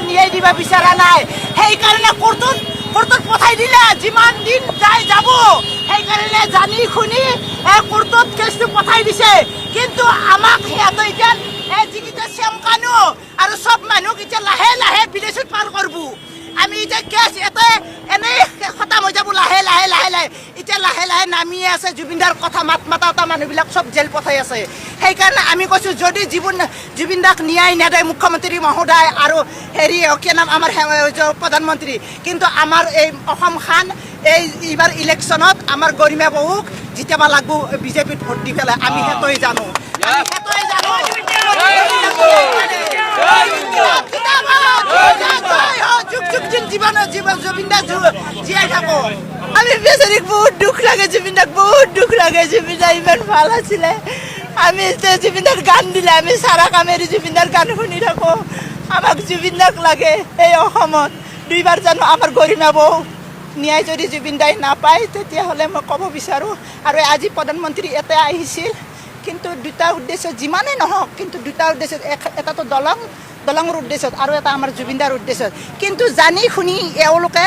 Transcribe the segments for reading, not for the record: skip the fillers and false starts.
ন্যায় দিবা বিচৰা নাই সেইকাৰণে কোৰ্টত পঠাই দিলে যিমান দিন যায় যাব সেইকাৰণে জানি শুনি কোৰ্টত কেছটো পঠাই দিছে কিন্তু আমাক সিহঁতে এতিয়া যিকেইটা শ্যাম কানু আৰু চব মানুহক এতিয়া লাহে লাহে বিদেশত পাৰ কৰিব আমি এতিয়া কেছ এটা এনেই খতম হৈ যাব লাহে লাহে লাহে লাহে এতিয়া লাহে লাহে নামিয়ে আছে জুবিনদাৰ কথা মাত মাতা মানুহবিলাক চব জেল পঠাই আছে সেইকাৰণে আমি কৈছোঁ যদি জুবিনদাক ন্যায় নেদে মুখ্যমন্ত্ৰী মহোদয় আৰু হেৰি কি নাম আমাৰ প্ৰধানমন্ত্ৰী কিন্তু আমাৰ এই অসমখন এইবাৰ ইলেকশ্যনত আমাৰ গৰিমা বহুক জিতাব লাগব বিজেপিত ভোট দি পেলাই আমি সেইটোৱে জানো জুবিনদা জীয়াই থাকো আমি বেচাৰীক বহুত দুখ লাগে জুবিনদাক বহুত দুখ লাগে জুবিনদা ইমান ভাল আছিলে আমি জুবিনদাৰ গান দিলে আমি চাৰা কামেৰি জুবিনদাৰ গান শুনি থাকো আমাক জুবিনদাক লাগে এই অসমত দুইবাৰ জানো আমাৰ গৰিমা বৌ ন্যায় যদি জুবিনদাই নাপায় তেতিয়াহ'লে মই ক'ব বিচাৰোঁ আৰু আজি প্ৰধানমন্ত্ৰী ইয়াতে আহিছিল কিন্তু দুটা উদ্দেশ্য যিমানেই নহওক কিন্তু দুটা উদ্দেশ্য এটাতো দলঙৰ উদ্দেশ্যত আৰু এটা আমাৰ জুবিনদাৰ উদ্দেশ্যত কিন্তু জানি শুনি এওঁলোকে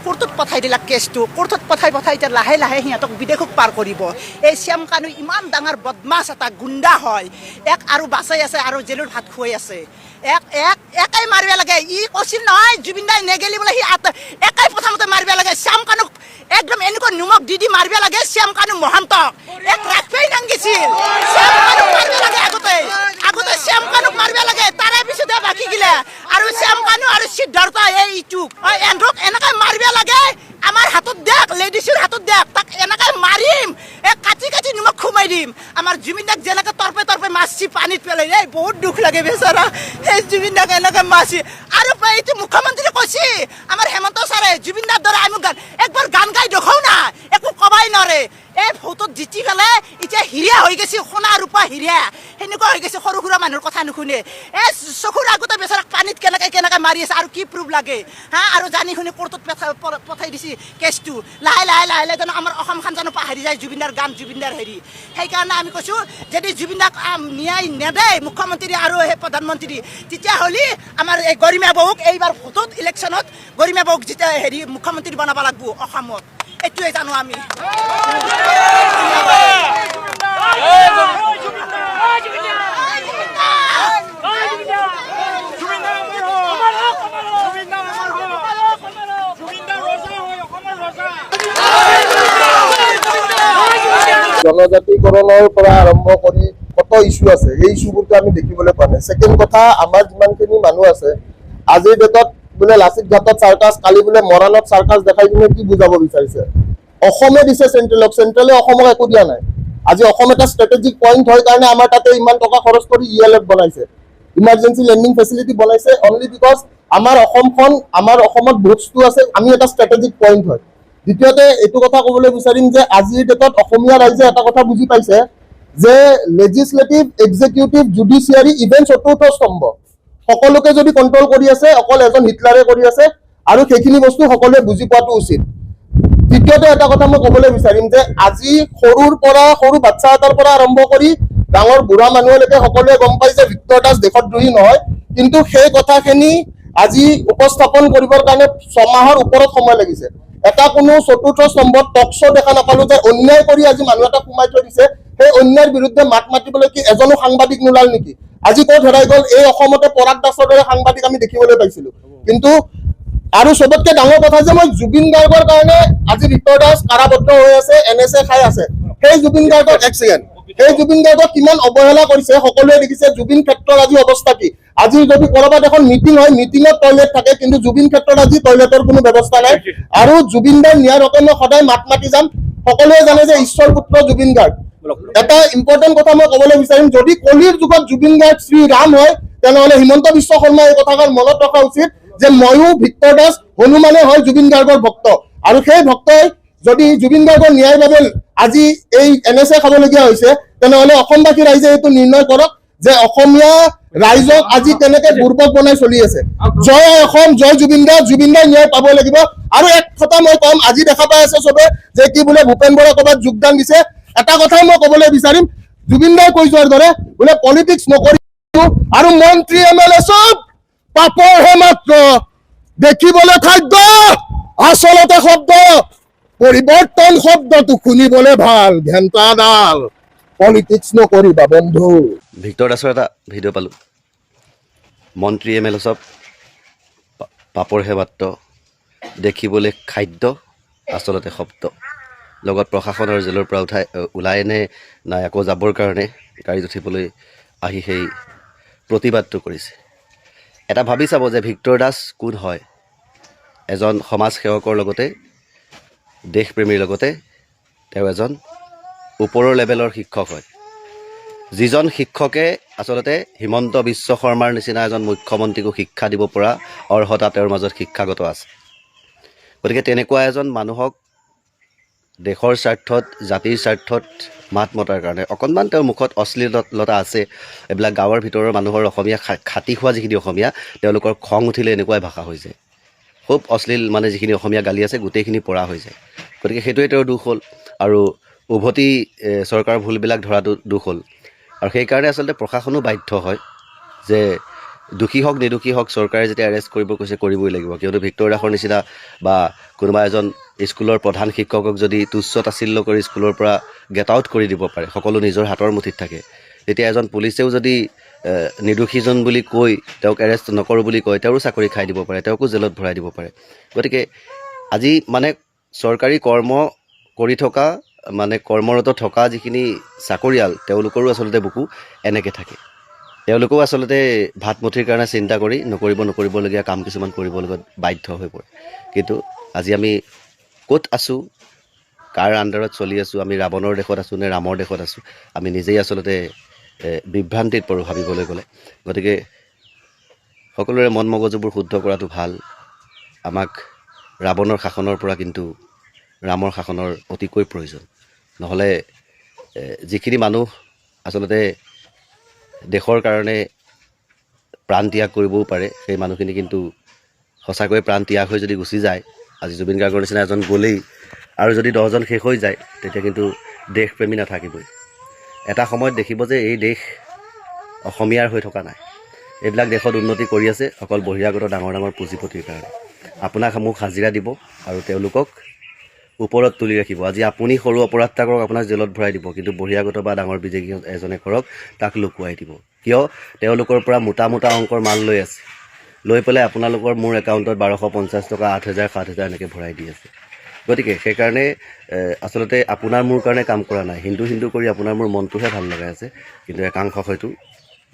কোৰ্টত পঠাই দিলাক কেছটো কোৰ্টত পঠাই এতিয়া লাহে লাহে সিহঁতক বিদেশত পাৰ কৰিব এই শ্যাম কানু ইমান ডাঙৰ বদমাছ এটা গুণ্ডা হয় আৰু বাচাই আছে আৰু জেলত ভাত খুৱাই আছে একাই মাৰিব লাগে ই কৈছিল নহয় জুবিনদাই নেগেলি বোলে সি একাই প্ৰথমতে মাৰিব লাগে শ্যাম কানুক একদম এনেকুৱা নিমখ দি মাৰিব লাগে শ্যাম কানু মহন্তক ৰাখেই নাংগিছিল শ্যাম কানুক মাৰিব লাগে আগতে শ্যাম কানুক মাৰিব লাগে তাৰে পিছতে বাকী গিলা আৰু শ্যাম কানু আৰু সিদ্ধাৰ্থ এইটোক এন্ধক এনেকৈ মাৰিব লাগে আমাৰ হাতত দেখ লেডিছৰ হাতত দেখ তাক এনেকৈ মাৰিম কাটি নিমখ খুমাই দিম আমাৰ জুবিনদাক যেনেকৈ তৰপে মাছি পানীত পেলাই বহুত দুখ লাগে বেচাৰা সেই জুবিনদাক এনেকৈ মাছি আৰু এইটো মুখ্যমন্ত্ৰী কৈছে আমাৰ হেমন্ত ছাৰে জুবিনদাৰ দৰে আমি একবাৰ গান গাই দেখাও না একো কবাই নৰে এই ফটোত জিতি পেলাই এতিয়া হিৰা হৈ গৈছে সোণা ৰূপা হিৰা সেনেকুৱা হৈ গৈছে সৰু সুৰা মানুহৰ কথা নুশুনে চকুৰ আগতে বেচাৰাক পানীত কেনেকৈ মাৰি আছে আৰু কি প্ৰুফ লাগে আৰু জানি শুনি কোৰ্টত পঠাই দিছে কেছটো লাহে লাহে জানো আমাৰ অসমখন জানো পাহৰি যায় জুবিনদাৰ গান জুবিনদাৰ হেৰি সেইকাৰণে আমি কৈছোঁ যদি জুবিনদাক ন্যায় নেদে মুখ্যমন্ত্ৰী আৰু সেই প্ৰধানমন্ত্ৰী তেতিয়াহ'লে আমাৰ এই গৰিমা বহুক এইবাৰ ভোটত ইলেকশ্যনত গৰিমা বহুক যেতিয়া হেৰি মুখ্যমন্ত্ৰী বনাব লাগিব অসমত এইটোৱে জানো আমি জনজাতিকৰণৰ পৰা আৰম্ভ কৰি কত ইস্যু আছে এই ইস্যুবোৰটো আমি দেখিবলৈ পোৱা নাই সেকেন্ড কথা আমাৰ যিমানখিনি মানুহ আছে আজিৰ ডেটত বোলে লাচিত ঘাটত চাৰ্কাছ কালি বোলে মৰাণত চাৰ্কাছ দেখাই কিনে কি বুজাব বিচাৰিছে অসমে দিছে চেন্ট্ৰেলে অসমক একো দিয়া নাই আজি অসম এটা ষ্ট্ৰেটেজিক পইণ্ট হয় কাৰণে আমাৰ তাতে ইমান টকা খৰচ কৰি ইএলএফ বনাইছে ইমাৰ্জেঞ্চি লেণ্ডিং ফেচিলিটি বনাইছে অনলি বিকজ আমাৰ অসমখন আমাৰ অসমত বস্তু আছে আমি এটা ষ্ট্ৰেটেজিক পইণ্ট হয় দ্বিতীয়তে এইটো কথা ক'বলৈ বিচাৰিম যে আজিৰ ডেটত অসমীয়া ৰাইজে এটা কথা বুজি পাইছে যে লেজিসলেটিভ এক্সিকিউটিভ জুডিচিয়াৰী ইভেন চতুৰ্থ স্তম্ভ সকলোকে যদি কন্ট্ৰোল কৰি আছে অকল এজন হিটলাৰে কৰি আছে আৰু সেইখিনি বস্তু সকলোৱে বুজি পোৱাটো উচিত তৃতীয়তে এটা কথা মই ক'বলৈ বিচাৰিম যে আজি সৰু বাচ্চা এটাৰ পৰা আৰম্ভ কৰি ডাঙৰ বুঢ়া মানুহলৈকে সকলোৱে গম পাই যে ভিক্টৰ দাস দেশদ্ৰোহী নহয় কিন্তু সেই কথাখিনি আজি উপস্থাপন কৰিবৰ কাৰণে 6 মাহৰ ওপৰত সময় লাগিছে এটা কোনো চতুৰ্থ স্তম্ভত টকশো দেখা নাপালো যে অন্যায় কৰি আজি মানুহ এটা সোমাই থৈ দিছে সেই অন্যায়ৰ বিৰুদ্ধে মাত মাতিবলৈ কি এজনো সাংবাদিক নোলাল নেকি আজি ক'ত হেৰাই গ'ল এই অসমতে পৰাগ দাসৰ দৰে সাংবাদিক আমি দেখিবলৈ পাইছিলো কিন্তু আৰু সবতকে ডাঙৰ কথা যে মই জুবিন গাৰ্গৰ কাৰণে আজি ভিক্টৰ দাস কাৰাবদ্ধ হৈ আছে এনএসএ খাই আছে সেই জুবিন গাৰ্গৰ এক সেকেন্ড সেই জুবিন গাৰ্গক কিমান অৱহেলা কৰিছে সকলোৱে দেখিছে জুবিন ক্ষেত্ৰৰ আজি অৱস্থা কি আজি যদি কৰবাত এখন মিটিং হয় মিটিঙত টয়লেট থাকে কিন্তু জুবিন ক্ষেত্ৰত আজি টয়লেটৰ কোনো ব্যৱস্থা নাই আৰু জুবিনদাৰ ন্যায়ৰ হকে মই সদায় মাত মাতি যাম সকলোৱে জানে যে ঈশ্বৰ পুত্ৰ জুবিন গাৰ্গ এটা ইম্পৰ্টেন্ট কথা মই ক'বলৈ বিচাৰিম যদি কলিৰ যুগত জুবিন গাৰ্গ শ্ৰী ৰাম হয় তেনেহ'লে হিমন্ত বিশ্ব শৰ্মা এই কথাষাৰ মনত ৰখা উচিত যে ময়ো ভিক্টৰ দাস হনুমানে হয় জুবিন গাৰ্গৰ ভক্ত আৰু সেই ভক্তই যদি জুবিন গাৰ্গৰ ন্যায়ৰ বাবে আজি এই এনএসএ খাবলগীয়া হৈছে তেনেহ'লে অসমবাসী ৰাইজে এইটো নিৰ্ণয় কৰক যে অসমীয়া ৰাইজক আজি কেনেকে বুৰ্বক বনাই চলি আছে জয় অসম জয় জুবিনদাৰ ন্যায় পাব লাগিব আৰু এক কথা মই কম আজি দেখা পাই আছে সবে যে কি বোলে ভূপেন বৰা ক'ৰবাত যোগদান দিছে এটা কথাই মই ক'বলৈ বিচাৰিম জুবিনদাই কৈ যোৱাৰ দৰে বোলে পলিটিক্স নকৰি আৰু মন্ত্ৰী এমএলএ সব পাপৰহে মাত্ৰ দেখিবলৈ খাদ্য আচলতে শব্দ পৰিৱৰ্তন শব্দটো শুনিবলৈ ভাল ঘেণ্টাডাল পলিটিক্স নকৰিবা বন্ধু ভিক্টৰ দাসৰ এটা ভিডিঅ' পালোঁ মন্ত্ৰী এম এল এ চব পাপৰহে মাত্ৰ দেখিবলৈ খাদ্য আচলতে শব্দ লগত প্ৰশাসনৰ জেলৰ পৰা ওলাই নাই আকৌ যাবৰ কাৰণে গাড়ীত উঠিবলৈ আহি সেই প্ৰতিবাদটো কৰিছে এটা ভাবি চাব যে ভিক্টৰ দাস কোন হয় এজন সমাজ সেৱকৰ লগতে দেশপ্ৰেমীৰ লগতে তেওঁ এজন ওপৰৰ লেভেলৰ শিক্ষক হয় যিজন শিক্ষকে আচলতে হিমন্ত বিশ্ব শৰ্মাৰ নিচিনা এজন মুখ্যমন্ত্ৰীকো শিক্ষা দিব পৰা অৰ্হতা তেওঁৰ মাজত শিক্ষাগত আছে গতিকে তেনেকুৱা এজন মানুহক দেশৰ স্বাৰ্থত জাতিৰ স্বাৰ্থত মাত মতাৰ কাৰণে অকণমান তেওঁৰ মুখত অশ্লীলতা আছে এইবিলাক গাঁৱৰ ভিতৰৰ মানুহৰ অসমীয়া খাটি খোৱা যিখিনি অসমীয়া তেওঁলোকৰ খং উঠিলে এনেকুৱাই ভাষা হৈ যায় খুব অশ্লীল মানে যিখিনি অসমীয়া গালি আছে গোটেইখিনি পৰা হৈ যায় গতিকে সেইটোৱে তেওঁৰ দুখ হ'ল আৰু উভতি চৰকাৰৰ ভুলবিলাক ধৰাটো দুখ হ'ল আৰু সেইকাৰণে আচলতে প্ৰশাসনো বাধ্য হয় যে দোষী হওক নিৰ্দোষী হওক চৰকাৰে যেতিয়া এৰেষ্ট কৰিব কৈছে কৰিবই লাগিব কিয়নো ভিক্টৰ দাসৰ নিচিনা বা কোনোবা এজন স্কুলৰ প্ৰধান শিক্ষকক যদি তুচ্ছ তাচ্ছিল্য কৰি স্কুলৰ পৰা গেট আউট কৰি দিব পাৰে সকলো নিজৰ হাতৰ মুঠিত থাকে তেতিয়া এজন পুলিচেও যদি নিৰ্দোষীজন বুলি কৈ তেওঁক এৰেষ্ট নকৰোঁ বুলি কয় তেওঁৰো চাকৰি খাই দিব পাৰে তেওঁকো জেলত ভৰাই দিব পাৰে গতিকে আজি মানে চৰকাৰী কৰ্ম কৰি থকা মানে কৰ্মৰত থকা যিখিনি চাকৰিয়াল তেওঁলোকৰো আচলতে বুকু এনেকৈ থাকে তেওঁলোকেও আচলতে ভাত মুঠিৰ কাৰণে চিন্তা কৰি নকৰিবলগীয়া কাম কিছুমান কৰিব লগত বাধ্য হৈ পৰে কিন্তু আজি আমি ক'ত আছোঁ কাৰ আণ্ডাৰত চলি আছোঁ আমি ৰাৱণৰ দেশত আছোঁ নে ৰামৰ দেশত আছোঁ আমি নিজেই আচলতে বিভ্ৰান্তিত পৰোঁ ভাবিবলৈ গ'লে গতিকে সকলোৰে মন মগজুবোৰ শুদ্ধ কৰাটো ভাল আমাক ৰাৱণৰ শাসনৰ পৰা কিন্তু ৰামৰ শাসনৰ অতিকৈ প্ৰয়োজন নহ'লে যিখিনি মানুহ আচলতে দেশৰ কাৰণে প্ৰাণ ত্যাগ কৰিবও পাৰে সেই মানুহখিনি কিন্তু সঁচাকৈ প্ৰাণ ত্যাগ হৈ যদি গুচি যায় আজি জুবিন গাৰ্গৰ নিচিনা এজন গ'লেই আৰু যদি 10জন শেষ হৈ যায় তেতিয়া কিন্তু দেশপ্ৰেমী নাথাকিবই এটা সময়ত দেখিব যে এই দেশ অসমীয়াৰ হৈ থকা নাই এইবিলাক দেশত উন্নতি কৰি আছে অকল বহিৰাগত ডাঙৰ ডাঙৰ পুঁজিপতিৰ কাৰণে আপোনাক মোক হাজিৰা দিব আৰু তেওঁলোকক ওপৰত তুলি ৰাখিব আজি আপুনি সৰু অপৰাধ এটা কৰক আপোনাক জেলত ভৰাই দিব কিন্তু বহিৰাগত বা ডাঙৰ বিদেশী এজনে কৰক তাক লুকুৱাই দিব কিয় তেওঁলোকৰ পৰা মোটা অংকৰ মাল লৈ আছে লৈ পেলাই আপোনালোকৰ মোৰ একাউণ্টত 1250 টকা 8000 7000 এনেকৈ ভৰাই দি আছে গতিকে সেইকাৰণে আচলতে আপোনাৰ মোৰ কাৰণে কাম কৰা নাই হিন্দু কৰি আপোনাৰ মোৰ মনটোহে ভাল লগাই আছে কিন্তু একাংশ হয়তো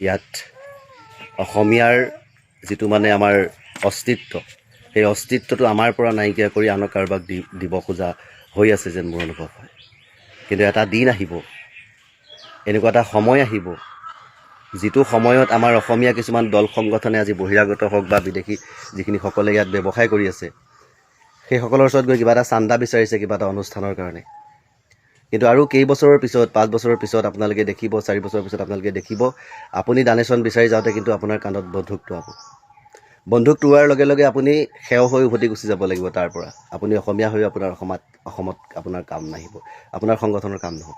ইয়াত অসমীয়াৰ যিটো মানে আমাৰ অস্তিত্ব সেই অস্তিত্বটো আমাৰ পৰা নাইকিয়া কৰি আনক কাৰোবাক দিব খোজা হৈ আছে যেন মোৰ অনুভৱ হয় কিন্তু এটা দিন আহিব এনেকুৱা এটা সময় আহিব যিটো সময়ত আমাৰ অসমীয়া কিছুমান দল সংগঠনে আজি বহিৰাগত হওক বা বিদেশী যিখিনি সকলে ইয়াত ব্যৱসায় কৰি আছে সেইসকলৰ ওচৰত গৈ কিবা এটা চান্দা বিচাৰিছে কিবা এটা অনুষ্ঠানৰ কাৰণে কিন্তু আৰু কেইবছৰৰ পিছত 5 বছৰৰ পিছত আপোনালোকে দেখিব 4 বছৰৰ পিছত আপোনালোকে দেখিব আপুনি ডনেশ্যন বিচাৰি যাওঁতে কিন্তু আপোনাৰ কাণত বন্দুক টোৱাব বন্দুক টোৱাৰ লগে লগে আপুনি সেৱ হৈ উভতি গুচি যাব লাগিব তাৰ পৰা আপুনি অসমীয়া হৈ আপোনাৰ অসমত আপোনাৰ কাম নাহিব আপোনাৰ সংগঠনৰ কাম নহ'ব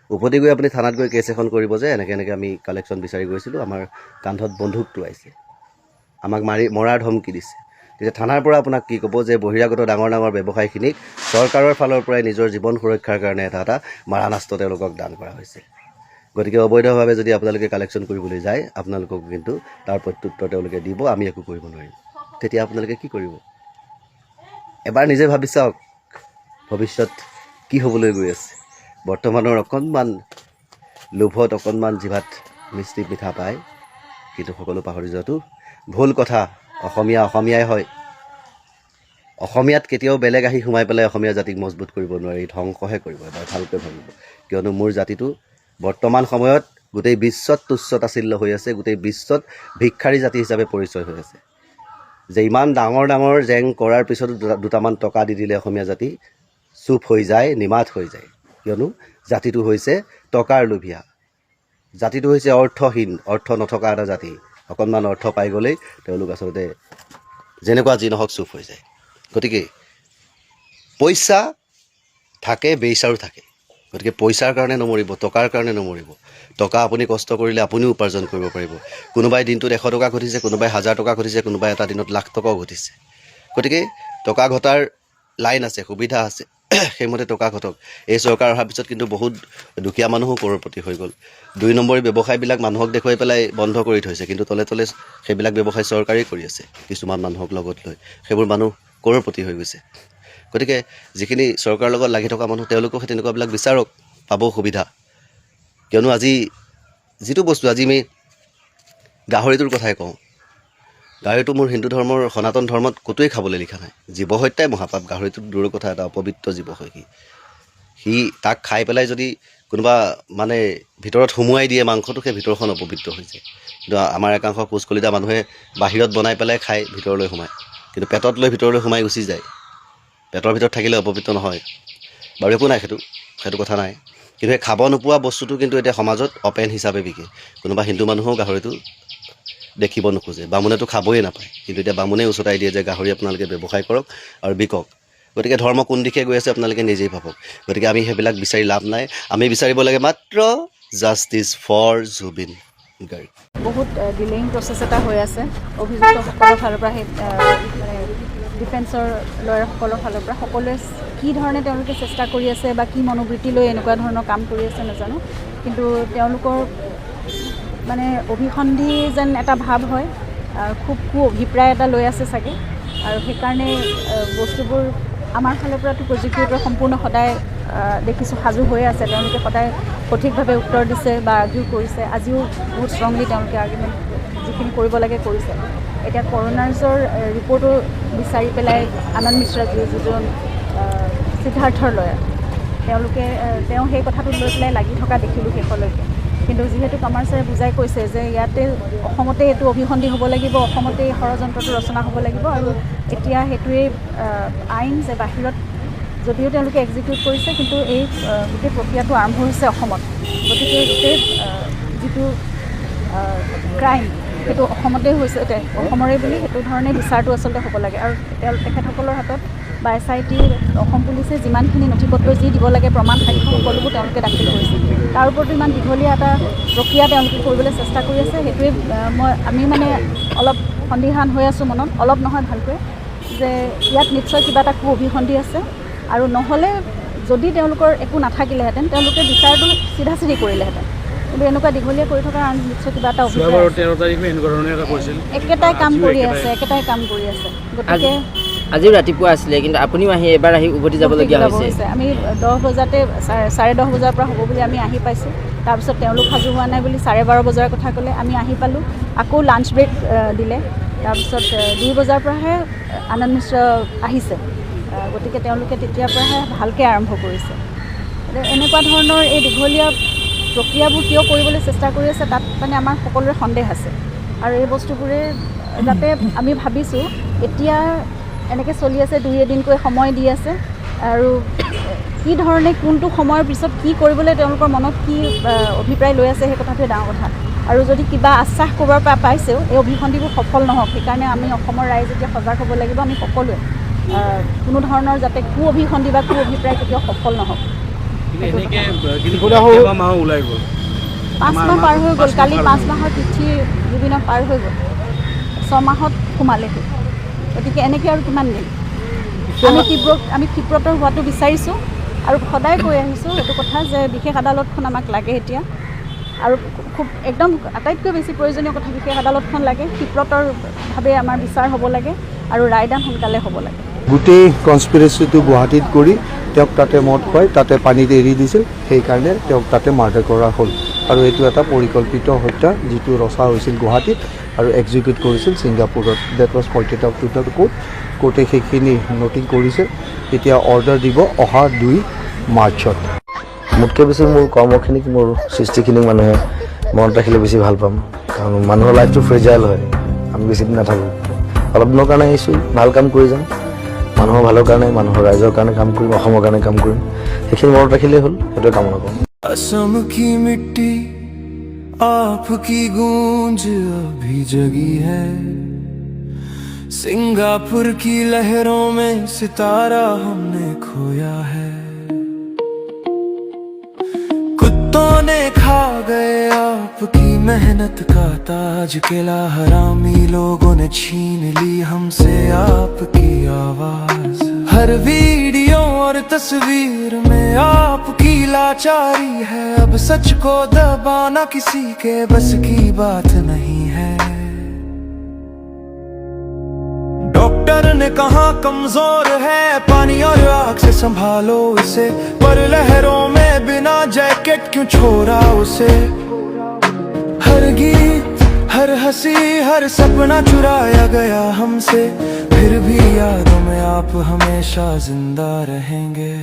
উভতি গৈ আপুনি থানাত গৈ কেছ এখন কৰিব যে এনেকৈ আমি কালেকশ্যন বিচাৰি গৈছিলোঁ আমাৰ কান্ধত বন্দুক টোৱাইছে আমাক মৰাৰ ধমকি দিছে তেতিয়া থানাৰ পৰা আপোনাক কি ক'ব যে বহিৰাগত ডাঙৰ ব্যৱসায়ীখিনিক চৰকাৰৰ ফালৰ পৰাই নিজৰ জীৱন সুৰক্ষাৰ কাৰণে এটা মাৰানাস্ত্ৰ তেওঁলোকক দান কৰা হৈছে গতিকে অবৈধভাৱে যদি আপোনালোকে কালেকশ্যন কৰিবলৈ যায় আপোনালোকক কিন্তু তাৰ প্ৰত্যুত্তৰ তেওঁলোকে দিব আমি একো কৰিব নোৱাৰিম তেতিয়া আপোনালোকে কি কৰিব এবাৰ নিজে ভাবি চাওক ভৱিষ্যত কি হ'বলৈ গৈ আছে বৰ্তমানৰ অকণমান লোভত অকণমান জিভাত মিষ্টি মিঠা পায় কিন্তু সকলো পাহৰি যোৱাটো ভুল কথা অসমীয়াই হয় অসমীয়াত কেতিয়াও বেলেগ আহি সোমাই পেলাই অসমীয়া জাতিক মজবুত কৰিব নোৱাৰি ধ্বংসহে কৰিব এবাৰ ভালকৈ ভাবিব কিয়নো মোৰ জাতিটো বৰ্তমান সময়ত গোটেই বিশ্বত তুচ্ছ তাচ্ছিল্য হৈ আছে গোটেই বিশ্বত ভিক্ষাৰী জাতি হিচাপে পৰিচয় হৈ আছে যে ইমান ডাঙৰ জেং কৰাৰ পিছতো দুটামান টকা দি দিলে অসমীয়া জাতি চুপ হৈ যায় নিমাত হৈ যায় কিয়নো জাতিটো হৈছে টকাৰ লোভীয়া জাতিটো হৈছে অৰ্থহীন অৰ্থ নথকা এটা জাতি অকণমান অৰ্থ পাই গ'লেই তেওঁলোক আচলতে যেনেকুৱা যি নহওক চুপ হৈ যায় গতিকে পইচা থাকে বেইচাৰো থাকে গতিকে পইচাৰ কাৰণে নমৰিব টকাৰ কাৰণে নমৰিব টকা আপুনি কষ্ট কৰিলে আপুনিও উপাৰ্জন কৰিব পাৰিব। কোনোবাই দিনটোত 100 টকা ঘটিছে, কোনোবাই 1000 টকা ঘটিছে, কোনোবাই এটা দিনত লাখ টকাও ঘটিছে। গতিকে টকা ঘটাৰ লাইন আছে, সুবিধা আছে, সেইমতে টকা ঘটক। এই চৰকাৰ অহাৰ পিছত কিন্তু বহুত দুখীয়া মানুহো কৰোৰপতি হৈ গ'ল। 2 নম্বৰী ব্যৱসায়বিলাক মানুহক দেখুৱাই পেলাই বন্ধ কৰি থৈছে, কিন্তু তলে তলে সেইবিলাক ব্যৱসায় চৰকাৰেই কৰি আছে কিছুমান মানুহক লগত লৈ। সেইবোৰ মানুহ কৰোৰপতি হৈ গৈছে। গতিকে যিখিনি চৰকাৰৰ লগত লাগি থকা মানুহ তেওঁলোকক সেই তেনেকুৱাবিলাক বিচাৰক, পাব সুবিধা। কিয়নো আজি যিটো বস্তু আজি আমি গাহৰিটোৰ কথাই কওঁ, গাহৰিটো মোৰ হিন্দু ধৰ্মৰ সনাতন ধৰ্মত ক'তোৱেই খাবলৈ লিখা নাই। জীৱ হত্যাই মহাপাপ। গাহৰিটো দূৰৰ কথা, এটা অপবিত্ৰ জীৱ হয় সি তাক খাই পেলাই যদি কোনোবা মানে ভিতৰত সুমুৱাই দিয়ে মাংসটো, সেই ভিতৰখন অপবিত্ৰ হৈ যায়। কিন্তু আমাৰ একাংশ কোচ কলিতা মানুহে বাহিৰত বনাই পেলাই খাই ভিতৰলৈ সোমায়, কিন্তু পেটত লৈ ভিতৰলৈ সোমাই গুচি যায়। পেটৰ ভিতৰত থাকিলে অপবিত্ৰ নহয় বাৰু, একো নাই, সেইটো কথা নাই। কিন্তু সেই খাব নোপোৱা বস্তুটো কিন্তু এতিয়া সমাজত অপেন হিচাপে বিকে। কোনোবা হিন্দু মানুহেও গাহৰিটো দেখিব নোখোজে, বামুণেতো খাবই নাপায়, কিন্তু এতিয়া বামুণে উচতাই দিয়ে যে গাহৰি আপোনালোকে ব্যৱসায় কৰক আৰু বিকক। গতিকে ধৰ্ম কোন দিশে গৈ আছে আপোনালোকে নিজেই ভাবক। গতিকে আমি সেইবিলাক বিচাৰি লাভ নাই। আমি বিচাৰিব লাগে মাত্ৰ জাষ্টিছ ফৰ জুবিন গাৰ্গ। বহুত ডিলেইং প্ৰচেছ এটা হৈ আছে অভিযুক্তসকলৰ ফালৰ পৰা, সেই মানে ডিফেন্সৰ লয়াৰসকলৰ ফালৰ পৰা সকলোৱে কি ধৰণে তেওঁলোকে চেষ্টা কৰি আছে বা কি মনোবৃত্তি লৈ এনেকুৱা ধৰণৰ কাম কৰি আছে নাজানো, কিন্তু তেওঁলোকৰ মানে অভিসন্ধি যেন এটা ভাৱ হয়, খুব অভিপ্ৰায় এটা লৈ আছে চাগে। আৰু সেইকাৰণে বস্তুবোৰ আমাৰ ফালৰ পৰাতো প্ৰজিকিউটৰ সম্পূৰ্ণ সদায় দেখিছোঁ সাজু হৈ আছে। তেওঁলোকে সদায় সঠিকভাৱে উত্তৰ দিছে বা আৰ্গিউ কৰিছে। আজিও বহুত ষ্ট্ৰংলি তেওঁলোকে আৰ্গুমেণ্ট যিখিনি কৰিব লাগে কৰিছে। এতিয়া কৰোনাৰ্ছৰ ৰিপৰ্টো বিচাৰি পেলাই আনন্দ মিশ্ৰা যিজন সিদ্ধাৰ্থৰ লয়াৰ, তেওঁ সেই কথাটোক লৈ পেলাই লাগি থকা দেখিলোঁ শেষলৈকে। কিন্তু যিহেতু কামাৰ ছাৰে বুজাই কৈছে যে ইয়াতে অসমতে এইটো অভিসন্ধি হ'ব লাগিব, অসমতে এই ষড়যন্ত্ৰটো ৰচনা হ'ব লাগিব, আৰু এতিয়া সেইটোৱেই আইন যে বাহিৰত যদিও তেওঁলোকে এক্সিকিউট কৰিছে, কিন্তু এই গোটেই প্ৰক্ৰিয়াটো আৰম্ভ হৈছে অসমত। গতিকে গোটেই যিটো ক্ৰাইম সেইটো অসমতেই হৈছে, অসমৰে বুলি সেইটো ধৰণে বিচাৰটো আচলতে হ'ব লাগে। আৰু তেখেতসকলৰ হাতত বা SIT অসম পুলিচে যিমানখিনি নথি পত্ৰ যি দিব লাগে প্ৰমাণ সাক্ষ্য সকলোবোৰ তেওঁলোকে দাখিল কৰিছে। তাৰ ওপৰতো ইমান দীঘলীয়া এটা প্ৰক্ৰিয়া তেওঁলোকে কৰিবলৈ চেষ্টা কৰি আছে। সেইটোৱে আমি মানে অলপ সন্দিহান হৈ আছোঁ মনত, অলপ নহয় ভালকৈ, যে ইয়াত নিশ্চয় কিবা এটা অভিসন্ধি আছে। আৰু নহ'লে যদি তেওঁলোকৰ একো নাথাকিলেহেঁতেন তেওঁলোকে বিচাৰটো চিধা কৰিলেহেঁতেন, কিন্তু এনেকুৱা দীঘলীয়া কৰি থকাৰ নিশ্চয় কিবা এটা একেটাই কাম কৰি আছে। গতিকে আজিও ৰাতিপুৱা আছিলে, কিন্তু আপুনিও এবাৰ আহি উভতি যাবলগীয়া হৈছে। আমি 10 বজাতে 10:30 বজাৰ পৰা হ'ব বুলি আমি আহি পাইছোঁ। তাৰপিছত তেওঁলোক সাজু হোৱা নাই বুলি 12:30 বজাৰ কথা ক'লে, আমি আহি পালোঁ। আকৌ লাঞ্চ ব্ৰেক দিলে। তাৰপিছত 2 বজাৰ পৰাহে আনন্দ মিশ্ৰ আহিছে। গতিকে তেওঁলোকে তেতিয়াৰ পৰাহে ভালকৈ আৰম্ভ কৰিছে। এনেকুৱা ধৰণৰ এই দীঘলীয়া প্ৰক্ৰিয়াবোৰ কিয় কৰিবলৈ চেষ্টা কৰি আছে, তাত মানে আমাৰ সকলোৰে সন্দেহ আছে। আৰু এই বস্তুবোৰে যাতে আমি ভাবিছোঁ এতিয়া এনেকৈ চলি আছে, 2-এদিনকৈ সময় দি আছে, আৰু কি ধৰণে কোনটো সময়ৰ পিছত কি কৰিবলৈ তেওঁলোকৰ মনত কি অভিপ্ৰায় লৈ আছে সেই কথাটোৱে ডাঙৰ কথা। আৰু যদি কিবা আশ্বাস ক'ৰবাৰ পৰা পাইছেও এই অভিসন্ধিবোৰ সফল নহওক, সেইকাৰণে আমি অসমৰ ৰাইজ এতিয়া সজাগ হ'ব লাগিব। আমি সকলোৱে কোনো ধৰণৰ যাতে অভিসন্ধি বা অভিপ্ৰায় কেতিয়াও সফল নহওক। 5 মাহ পাৰ হৈ গ'ল, কালি 5 মাহৰ তিথি বিভিন্ন পাৰ হৈ গ'ল, 6 মাহত সোমালেহি। গতিকে এনেকৈ আৰু কিমান দিন আমি ক্ষিপ্ৰতৰ হোৱাটো বিচাৰিছোঁ, আৰু সদায় কৈ আহিছোঁ এইটো কথা যে বিশেষ আদালতখন আমাক লাগে এতিয়া, আৰু খুব একদম আটাইতকৈ বেছি প্ৰয়োজনীয় কথা, বিশেষ আদালতখন লাগে। ক্ষিপ্ৰতৰভাৱে আমাৰ বিচাৰ হ'ব লাগে, আৰু ৰায়দান সোনকালে হ'ব লাগে। গোটেই কনস্পিৰেচিটো গুৱাহাটীত কৰি তেওঁক তাতে মদ খুৱাই তাতে পানীত এৰি দিছিল, সেইকাৰণে তেওঁক তাতে মাৰ্ডাৰ কৰা হ'ল। আৰু এইটো এটা পৰিকল্পিত হত্যা, যিটো ৰচা হৈছিল গুৱাহাটীত আৰু এক্সিকিউট কৰিছিল ছিংগাপুৰত। That was pointed out to the court. কোৰ্টে সেইখিনি নটিং কৰিছে। এতিয়া অৰ্ডাৰ দিব অহা 2 মাৰ্চত। মোতকৈ বেছি মোৰ কৰ্মখিনিক, মোৰ সৃষ্টিখিনিক মানুহে মনত ৰাখিলে বেছি ভাল পাম, কাৰণ মানুহৰ লাইফটো ফ্ৰেজাইল হয়। আমি বেছি দিন নাথাকোঁ, অলপ দিনৰ কাৰণে আহিছোঁ, ভাল কাম কৰি যাম। মানুহৰ ভালৰ কাৰণে, মানুহৰ ৰাইজৰ কাৰণে কাম কৰিম, অসমৰ কাৰণে কাম কৰিম। সেইখিনি মনত ৰাখিলেই হ'ল, সেইটোৱে কামনা কৰোঁ। असम की मिट्टी आपकी गूंज अभी जगी है, सिंगापुर की लहरों में सितारा हमने खोया है। कुत्तों ने खा गए आपकी मेहनत का ताज, किला हरामी लोगों ने छीन ली हमसे आपकी आवाज। हर वीडियो और तस्वीर में आपकी लाचारी है, अब सच को दबाना किसी के बस की बात नहीं है। डॉक्टर ने कहा कमजोर है, पानी और आग से संभालो इसे, पर लहरों में बिना जैकेट क्यों छोड़ा उसे। हर गीत, हर हंसी, हर सपना चुराया गया हमसे, फिर भी यादों में आप हमेशा जिंदा रहेंगे।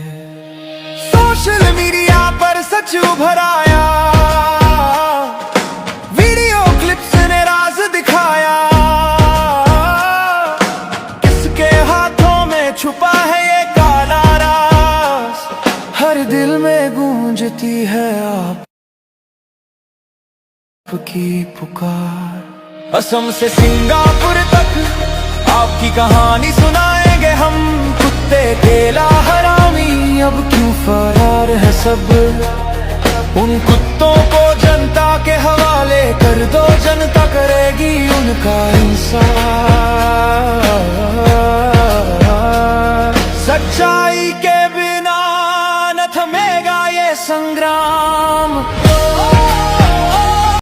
सोशल मीडिया पर सच उभर आया, वीडियो क्लिप्स ने राज दिखाया, किसके हाथों में छुपा है ये काला राज। हर दिल में गूंजती है आपकी पुकार। असम से सिंगापुर तक आपकी कहानी सुनाएंगे हम, कुत्ते केला हरामी अब क्यों फरार है सब। उन कुत्तों को जनता के हवाले कर दो, जनता करेगी उनका इंसाफ। सच्चाई के बिना न थमेगा ये संग्राम।